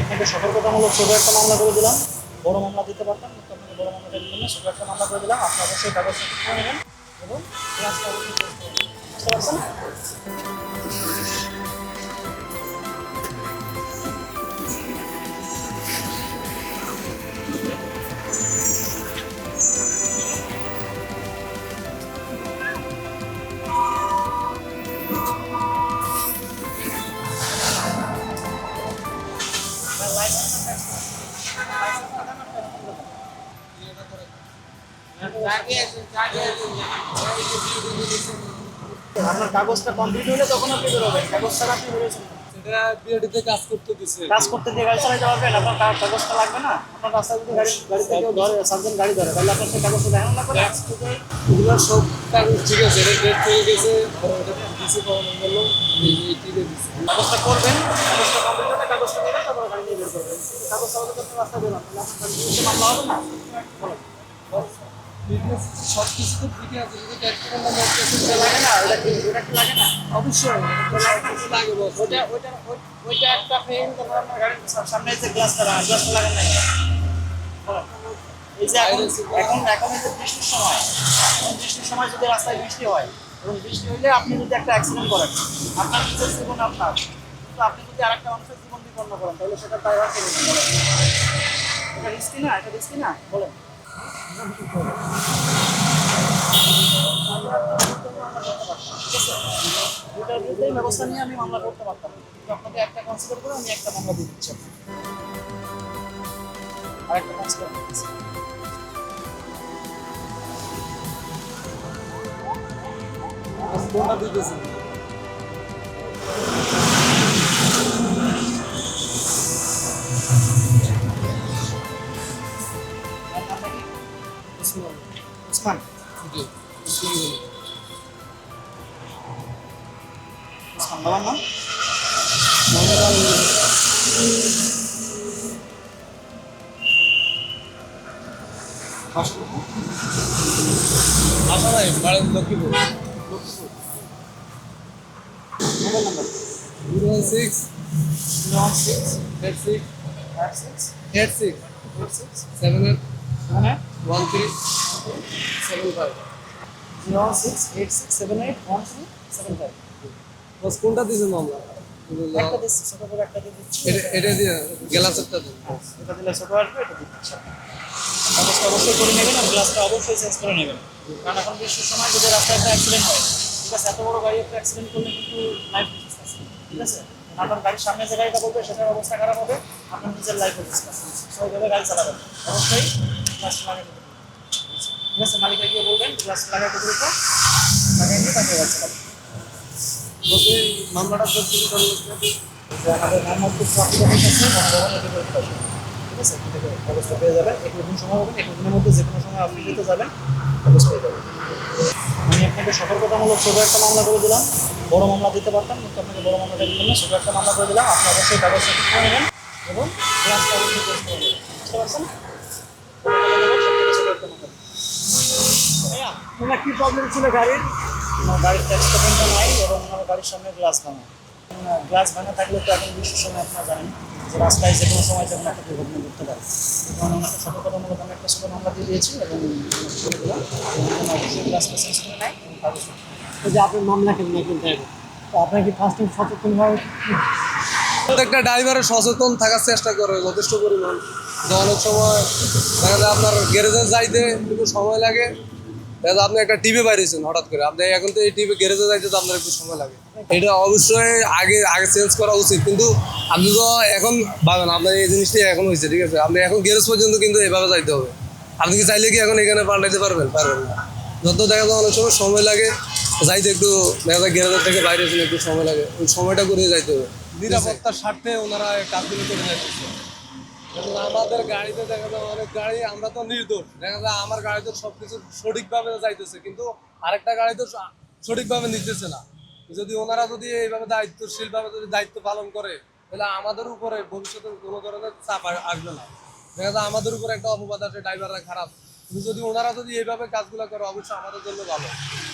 আপনাকে সতর্কতামূলক ছোট একটা মামলা করে দিলাম। বড় মামলা দিতে পারতাম, কিন্তু আপনাকে বড় মামলাটা দিলাম না, ছোট একটা মামলা করে দিলাম। আপনি অবশ্যই কাগজটা ঠিক করে নেবেন এবং ক্লাসটা অবশ্যই শেষ করবেন। বুঝতে পারছেন? আপনার কাগজটা কমপ্লিট হলে তখন আপনি বেরোবেন, কাগজ ছাড়া আপনি বেরোচ্ছেন না। সেটা বিআরটিতে কাজ করতে দিছে। কাজ করতে দিয়ে গাড়ি চালাতে পারবেন, আপনার কাগজটা লাগবে না। আপনার রাস্তায় যদি গাড়িতে কেউ ধরে, সার্জেন্ট গাড়ি ধরে, তাহলে আপনার সেই কাগজটা দেখানো না করে এগুলো সব কাগজ ঠিক আছে, এটা ডেট হয়ে গেছে, ওটা দিছে কখন বললো এই টিকে দিছে। কাগজটা করবেন, কাগজটা কমপ্লিট হলে কাগজটা দেবেন, তারপর গাড়ি নিয়ে বের করবেন। কিন্তু কাগজ ছাড়া তো আপনি রাস্তায় বেরোন, তাহলে আপনার গাড়ি মামলা হবে না। বলেন। ফিটনেস সব কিছু তো ঠিকই আছে, যদি ডেট করে না মোট কেসে এটা লাগে না, ওটা কি লাগে না? অবশ্যই কিছু লাগে বস। ওইটা একটা ফেল, তারপর আপনার গাড়ির সামনে যে গ্লাসটা লাগে না। বলেন। এই যে এখন এই যে বৃষ্টির সময়, বৃষ্টির সময় যদি রাস্তায় বৃষ্টি হয় এবং বৃষ্টি হইলে আপনি যদি একটা অ্যাক্সিডেন্ট করেন, আপনার নিজের জীবন আপনার, কিন্তু আপনি যদি আরেকটা মানুষের জীবন বিপন্ন করেন, তাহলে সেটা ড্রাইভার কে নেবেন? বলেন। এটা রিস্কি না? এটা রিস্কি না? বলেন। ঠিক আছে, দুটার বিরুদ্ধেই ব্যবস্থা নিয়ে আমি মামলা করতে পারতাম, কিন্তু আপনাকে একটা কনসিডার করে আমি একটা মামলা দিয়ে দিচ্ছি। আর একটা কনসিডার করতেছি। কোনটা দিতেছে? আর নামটা কি? উসমান। ওসমান। জি, উসমান বলে। ওসমান বাবার নাম? মোহাম্মদ আলী। বাসা কোথায়? আশা নাই, বাড়ি লক্ষ্মীপুর। লক্ষ্মীপুর। Mobile number? 016 016 86 56 86 86 78 78 13 75। 01686781375। বস কোনটা দিয়েছেন মামলা? একটা দিচ্ছি, ছোট করে একটা দিয়ে দিচ্ছি। এটা দিয়ে গ্লাসেরটা দিন। হ্যাঁ, এটা দিলে ছোট আসবে, এটা দিয়ে দিচ্ছি। কাগজটা অবশ্যই করে নেবেন আর গ্লাসটা অবশ্যই চেঞ্জ করে নেবেন, কারণ এখন বৃষ্টির সময় যদি রাস্তায় একটা অ্যাক্সিডেন্ট হয়, ঠিক আছে, এত বড় গাড়ি একটা অ্যাক্সিডেন্ট করলে কিন্তু লাইফ রিস্ক আছে। ঠিক আছে, আপনার গাড়ির সামনে যে গাড়িটা বলবে সেটার অবস্থা খারাপ হবে, আপনার নিজের লাইফের রিস্ক আছে। সেইভাবে গাড়ি চালাবেন, অবশ্যই গ্লাস লাগাই দেবেন। ঠিক আছে, মালিককে গিয়ে বলবেন গ্লাস লাগাই দেবে, লাগাই নিয়ে তাকে গাড়ি চালাবেন। বস এই মামলাটা করতে যে আমাদের মোহাম্মদপুর ট্রাফিক অফিস আছে, গণভবন এটি করে পাশে। ঠিক আছে, এখান থেকে কাগজটা পেয়ে যাবেন। 21 দিন সময় পাবেন, 21 দিনের মধ্যে যে কোনো সময় আপনি দিতে যাবেন, কাগজ পেয়ে যাবেন। আমি আপনাকে সতর্কতামূলক ছোট একটা মামলা করে দিলাম। বড় মামলা দিতে পারতাম, কিন্তু আপনাকে বড় মামলাটা দিলাম না, ছোট একটা মামলা করে দিলাম। আপনি অবশ্যই কাগজটা ঠিক করে নেবেন এবং ক্লাসটা অবশ্যই শেষ করে নেবেন। বুঝতে পারছেন? ছোট একটা মামলা। ভাইয়া, তোমার কি প্রবলেম ছিল গাড়ির? আমার গাড়ির ট্যাক্স পেমেন্টটা নাই এবং আমার গাড়ির সামনে গ্লাস ভাঙা। গ্লাস ভাঙা থাকলে তো এখন বৃষ্টির সময় আপনারা জানেন যে রাস্তায় যে কোনো সময় যে কোনো একটা দুর্ঘটনা ঘটতে পারে। এবং আমাকে সতর্কতামূলক আমি একটা ছোট মামলা দিয়ে দিয়েছি এবং বলে দিলাম অবশ্যই গ্লাসটা চেঞ্জ করে নেয় এবং কাগজ। ওই যে আপনি মামলা কেন কিনতে হবে, তো আপনার কি ফার্স্ট টাইম সচেতনভাবে প্রত্যেকটা ড্রাইভারের সচেতন থাকার চেষ্টা করে যথেষ্ট পরিমাণ। তো অনেক সময় দেখা যায় আপনার গ্যারেজে যাইতে একটু সময় লাগে, দেখা যায় আপনি একটা টিপে বাইরেছেন হঠাৎ করে, আপনি এখন তো এই টিপে গ্যারেজে যাইতে তো আপনার একটু সময় লাগে। এটা অবশ্যই আগে আগে চেঞ্জ করা উচিত, কিন্তু আপনি তো এখন ভাবেন আপনার এই জিনিসটাই এখন হয়েছে, ঠিক আছে, আপনি এখন গ্যারেজ পর্যন্ত কিন্তু এভাবে যাইতে হবে। আপনি কি চাইলে কি এখন এখানে পাল্টাইতে পারবেন? পারবেন না। যত দেখা যায় অনেক সময় লাগে যাইতে, একটু দেখা যায় গ্যারেজের থেকে বাইরে এসে একটু সময় লাগে, ওই সময়টা করে যাইতে হবে। নিরাপত্তার স্বার্থে ওনারা কাজগুলো করে যাইতেছে। আমাদের গাড়িতে দেখা যায় অনেক গাড়ি, আমরা তো নির্দোষ, দেখা যায় আমার গাড়ি তো সবকিছু সঠিকভাবে যাইতেছে, কিন্তু আরেকটা গাড়ি তো সঠিকভাবে নিতেছে না। যদি ওনারা যদি এইভাবে দায়িত্বশীল ভাবে যদি দায়িত্ব পালন করে, তাহলে আমাদের উপরে ভবিষ্যতে কোনো ধরনের চাপ আসবে না। দেখা যায় আমাদের উপরে একটা অপবাদ আছে ড্রাইভাররা খারাপ, কিন্তু যদি ওনারা যদি এইভাবে কাজগুলো করে অবশ্যই আমাদের জন্য ভালো।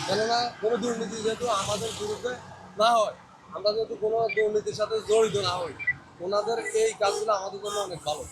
কেননা কোনো দুর্নীতি যেহেতু আমাদের বিরুদ্ধে না হয়, আমরা যেহেতু কোনো দুর্নীতির সাথে জড়িত না হই, ওনাদের এই কাজগুলো আমাদের জন্য অনেক ভালো।